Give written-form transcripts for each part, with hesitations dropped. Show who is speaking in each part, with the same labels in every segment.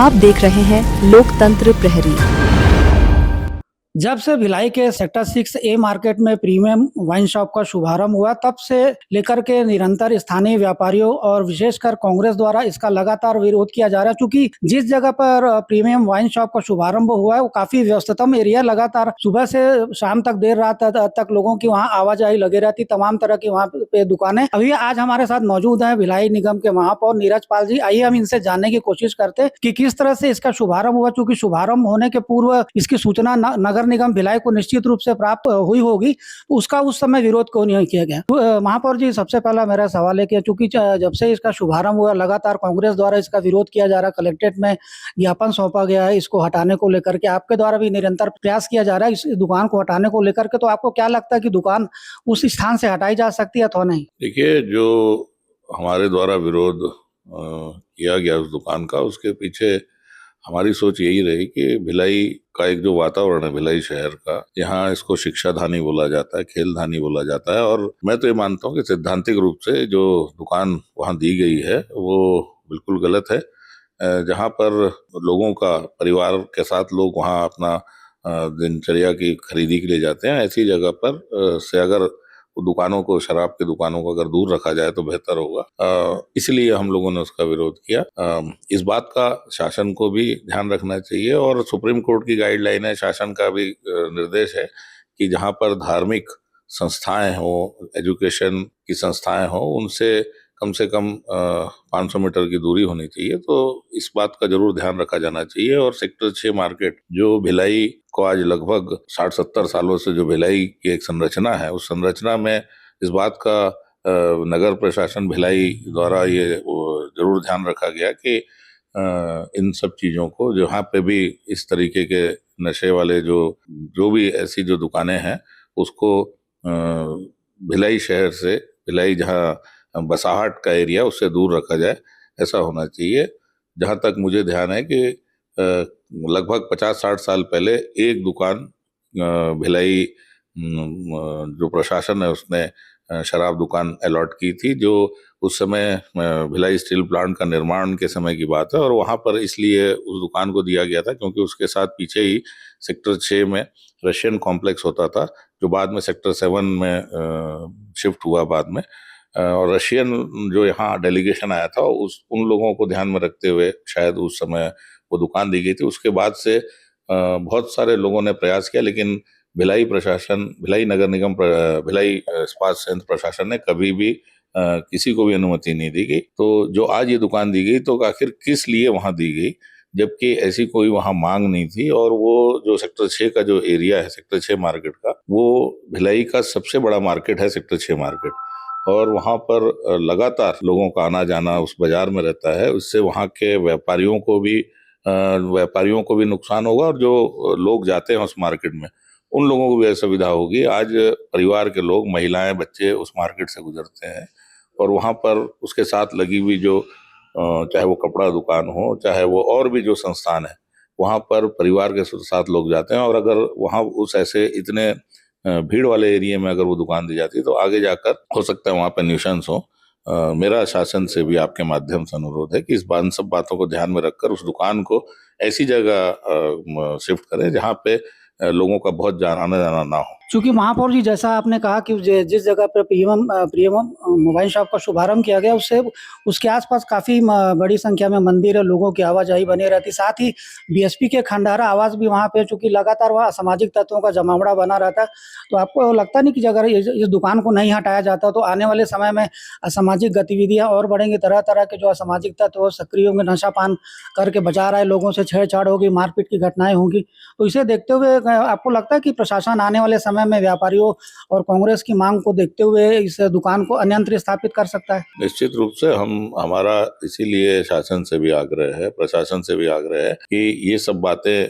Speaker 1: आप देख रहे हैं लोकतंत्र प्रहरी।
Speaker 2: जब से भिलाई के सेक्टर 6A मार्केट में प्रीमियम वाइन शॉप का शुभारंभ हुआ, तब से लेकर के निरंतर स्थानीय व्यापारियों और विशेषकर कांग्रेस द्वारा इसका लगातार विरोध किया जा रहा है। क्योंकि जिस जगह पर प्रीमियम वाइन शॉप का शुभारंभ हुआ है वो काफी व्यस्ततम एरिया, लगातार सुबह से शाम तक देर रात तक लोगों की वहाँ आवाजाही लगी रहती, तमाम तरह की वहाँ पे दुकानें। अभी आज हमारे साथ मौजूद है भिलाई निगम के महापौर नीरज पाल जी। आइए हम इनसे जानने की कोशिश करते हैं कि किस तरह से इसका शुभारंभ हुआ। चूंकि शुभारंभ होने के पूर्व इसकी सूचना नगर निगम भिलाई को निश्चित रूप से प्राप्त हुई होगी, उसका उस समय विरोध क्यों नहीं किया गया? महापौर जी, सबसे पहला मेरा सवाल है कि चूंकि जब से इसका शुभारंभ हुआ लगातार कांग्रेस द्वारा इसका विरोध किया जा रहा है, कलेक्ट्रेट में ज्ञापन सौंपा गया है इसको हटाने को लेकर के, आपके द्वारा भी निरंतर प्रयास किया जा रहा है इस दुकान को हटाने को लेकर के, तो आपको क्या लगता है कि दुकान उस स्थान से हटाई जा सकती है अथवा नहीं?
Speaker 3: देखिए, जो हमारे द्वारा विरोध किया गया उस दुकान का, उसके पीछे हमारी सोच यही रही कि भिलाई का एक जो वातावरण है भिलाई शहर का, यहाँ इसको शिक्षा धानी बोला जाता है, खेल धानी बोला जाता है, और मैं तो ये मानता हूँ कि सैद्धांतिक रूप से जो दुकान वहाँ दी गई है वो बिल्कुल गलत है। जहाँ पर लोगों का परिवार के साथ लोग वहाँ अपना दिनचर्या की खरीदी के लिए जाते हैं, ऐसी जगह पर से अगर दुकानों को, शराब की दुकानों को अगर दूर रखा जाए तो बेहतर होगा। इसलिए हम लोगों ने उसका विरोध किया। इस बात का शासन को भी ध्यान रखना चाहिए, और सुप्रीम कोर्ट की गाइडलाइन है, शासन का भी निर्देश है कि जहाँ पर धार्मिक संस्थाएं हो, एजुकेशन की संस्थाएं हो, उनसे कम से कम 500 मीटर की दूरी होनी चाहिए। तो इस बात का जरूर ध्यान रखा जाना चाहिए। और सेक्टर 6 मार्केट जो भिलाई को आज लगभग 60-70 सालों से जो भिलाई की एक संरचना है, उस संरचना में इस बात का नगर प्रशासन भिलाई द्वारा ये जरूर ध्यान रखा गया कि इन सब चीज़ों को, जहाँ पे भी इस तरीके के नशे वाले जो भी ऐसी जो दुकानें हैं, उसको भिलाई शहर से, भिलाई जहाँ बसाहट का एरिया, उससे दूर रखा जाए, ऐसा होना चाहिए। जहाँ तक मुझे ध्यान है कि लगभग 50-60 साल पहले एक दुकान भिलाई जो प्रशासन है उसने शराब दुकान अलॉट की थी, जो उस समय भिलाई स्टील प्लांट का निर्माण के समय की बात है, और वहाँ पर इसलिए उस दुकान को दिया गया था क्योंकि उसके साथ पीछे ही सेक्टर 6 में रशियन कॉम्प्लेक्स होता था, जो बाद में सेक्टर 7 में शिफ्ट हुआ बाद में। और रशियन जो यहाँ डेलीगेशन आया था, उन लोगों को ध्यान में रखते हुए शायद उस समय वो दुकान दी गई थी। उसके बाद से बहुत सारे लोगों ने प्रयास किया, लेकिन भिलाई प्रशासन, भिलाई नगर निगम, भिलाई इस्पात संयंत्र प्रशासन ने कभी भी किसी को भी अनुमति नहीं दी गई। तो जो आज ये दुकान दी गई, तो आखिर किस लिए वहाँ दी गई, जबकि ऐसी कोई वहाँ मांग नहीं थी। और वो जो सेक्टर 6 का जो एरिया है, सेक्टर 6 मार्केट का, वो भिलाई का सबसे बड़ा मार्केट है, सेक्टर 6 मार्केट, और वहाँ पर लगातार लोगों का आना जाना उस बाजार में रहता है। उससे वहाँ के व्यापारियों को भी नुकसान होगा, और जो लोग जाते हैं उस मार्केट में, उन लोगों को भी असुविधा होगी। आज परिवार के लोग, महिलाएं, बच्चे उस मार्केट से गुजरते हैं, और वहाँ पर उसके साथ लगी हुई जो चाहे वो कपड़ा दुकान हो, चाहे वो और भी जो संस्थान है, वहाँ पर परिवार के साथ लोग जाते हैं। और अगर वहाँ उस ऐसे इतने भीड़ वाले एरिया में अगर वो दुकान दी जाती है, तो आगे जाकर हो सकता है वहाँ पर न्यूसेंस हो। मेरा शासन से भी आपके माध्यम से अनुरोध है कि इस सब बातों को ध्यान में रखकर उस दुकान को ऐसी जगह शिफ्ट करें जहाँ पे लोगों का बहुत आना जाना ना हो।
Speaker 2: चूंकि महापौर जी, जैसा आपने कहा कि जिस जगह पर प्रीमियम मोबाइल शॉप का शुभारंभ किया गया, उसके आसपास काफी बड़ी संख्या में मंदिर है, लोगों की आवाजाही बनी रहती, साथ ही बीएसपी के खंडारा आवास भी वहाँ पे, चूंकि लगातार वहाँ असामाजिक तत्वों का जमावड़ा बना रहता है। तो आपको लगता नहीं कि अगर इस दुकान को नहीं हटाया जाता तो आने वाले समय में असामाजिक गतिविधियाँ और बढ़ेंगी, तरह तरह के जो असामाजिक तत्व सक्रिय होंगे, नशा पान करके बचा रहे लोगों से छेड़छाड़ होगी, मारपीट की घटनाएं होंगी। तो इसे देखते हुए आपको लगता है कि प्रशासन आने वाले समय में व्यापारियों और कांग्रेस की मांग को देखते हुए इस दुकान को अन्यंत्र स्थापित कर सकता है?
Speaker 3: निश्चित रूप से हमारा इसीलिए शासन से भी आग्रह है, प्रशासन से भी आग्रह है कि ये सब बातें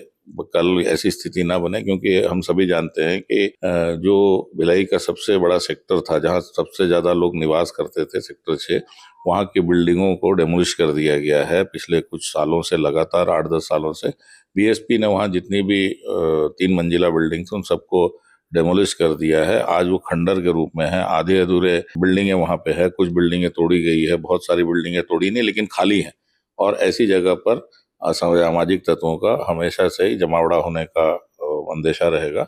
Speaker 3: कल ऐसी स्थिति ना बने, क्योंकि हम सभी जानते हैं कि जो भिलाई का सबसे बड़ा सेक्टर था, जहां सबसे ज्यादा लोग निवास करते थे, सेक्टर 6, वहां की बिल्डिंगों को डेमोलिश कर दिया गया है पिछले कुछ सालों से, लगातार 8-10 सालों से। बीएसपी ने वहां जितनी भी 3 मंजिला बिल्डिंग थी, उन सबको डेमोलिश कर दिया है। आज वो खंडर के रूप में है, आधे अधूरे बिल्डिंगें वहां पे है, कुछ बिल्डिंगें तोड़ी गई है, बहुत सारी बिल्डिंगें तोड़ी नहीं लेकिन खाली हैं। और ऐसी जगह पर असामाजिक तत्वों का हमेशा से ही जमावड़ा होने का अंदेशा रहेगा।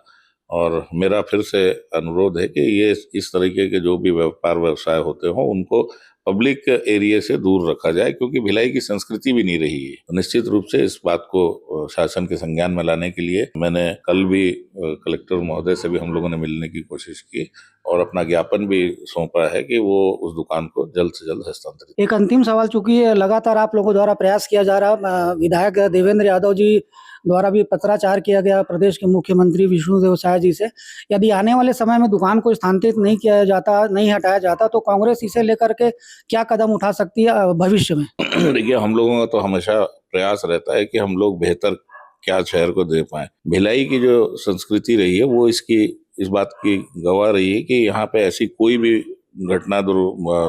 Speaker 3: और मेरा फिर से अनुरोध है कि ये इस तरीके के जो भी व्यापार व्यवसाय होते हों उनको पब्लिक एरिया से दूर रखा जाए, क्योंकि भिलाई की संस्कृति भी नहीं रही है। निश्चित रूप से इस बात को शासन के संज्ञान में लाने के लिए मैंने कल भी कलेक्टर महोदय से भी हम लोगों ने मिलने की कोशिश की और अपना ज्ञापन भी सौंपा है कि वो उस दुकान को जल्द से जल्द हस्तांतरित।
Speaker 2: एक अंतिम सवाल, चूंकि लगातार आप लोगों द्वारा प्रयास किया जा रहा, विधायक देवेंद्र यादव जी द्वारा भी पत्राचार किया गया प्रदेश के मुख्यमंत्री विष्णुदेव साय जी से, यदि आने वाले समय में दुकान को स्थानांतरित नहीं किया जाता, नहीं हटाया जाता, तो कांग्रेस इसे लेकर के क्या कदम उठा सकती है भविष्य में?
Speaker 3: देखिए, हम लोगों का तो हमेशा प्रयास रहता है कि हम लोग बेहतर क्या शहर को दे पाए। भिलाई की जो संस्कृति रही है वो इस बात की गवाह रही है कि यहाँ पे ऐसी कोई भी घटना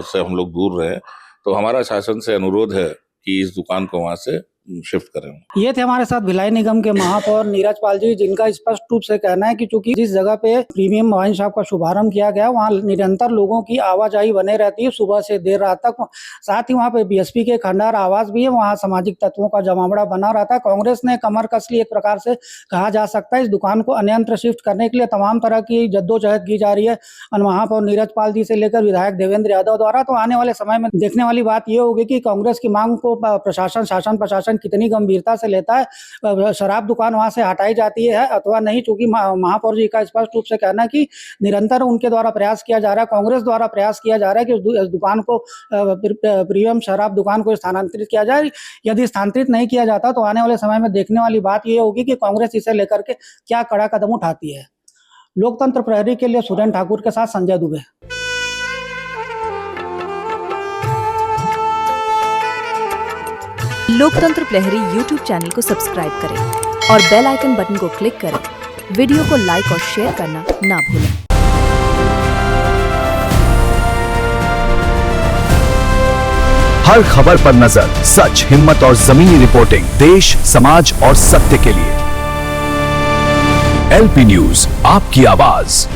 Speaker 3: से हम लोग दूर रहे। तो हमारा शासन से अनुरोध है कि इस दुकान को वहां से शिफ्ट करें।
Speaker 2: ये थे हमारे साथ भिलाई निगम के महापौर नीरज पाल जी, जिनका स्पष्ट रूप से कहना है कि चूंकि जिस जगह पे प्रीमियम वाइन शॉप का शुभारंभ किया गया वहाँ निरंतर लोगों की आवाजाही बने रहती है सुबह से देर रात तक। साथ ही वहाँ पे बीएसपी के खंडार आवास भी है, वहाँ सामाजिक तत्वों का जमावड़ा बना रहता है। कांग्रेस ने कमर कस ली, एक प्रकार से कहा जा सकता है। इस दुकान को अन्यत्र शिफ्ट करने के लिए तमाम तरह की जद्दोजहद की जा रही है महापौर नीरज पाल जी से लेकर विधायक देवेंद्र यादव द्वारा। तो आने वाले समय में देखने वाली बात यह होगी कि कांग्रेस की मांग को शासन प्रशासन कितनी गंभीरता से लेता है। शराब दुकान वहां से हटाई जाती है अथवा नहीं, चूंकि महापौर जी का स्पष्ट रूप से कहना है कि निरंतर उनके द्वारा प्रयास किया जा रहा है, कांग्रेस द्वारा प्रयास किया जा रहा है कि उस दुकान को, प्रीमियम शराब दुकान को स्थानांतरित किया जाए। यदि स्थानांतरित नहीं किया जाता तो आने वाले समय में देखने वाली बात यह होगी कि कांग्रेस इसे लेकर के क्या कड़ा कदम उठाती है। लोकतंत्र प्रहरी के लिए सुरेंद्र ठाकुर के साथ संजय दुबे।
Speaker 1: लोकतंत्र प्रहरी YouTube चैनल को सब्सक्राइब करें और बेल आइकन बटन को क्लिक करें। वीडियो को लाइक और शेयर करना ना भूलें।
Speaker 4: हर खबर पर नजर, सच, हिम्मत और जमीनी रिपोर्टिंग, देश, समाज और सत्य के लिए। LP न्यूज, आपकी आवाज।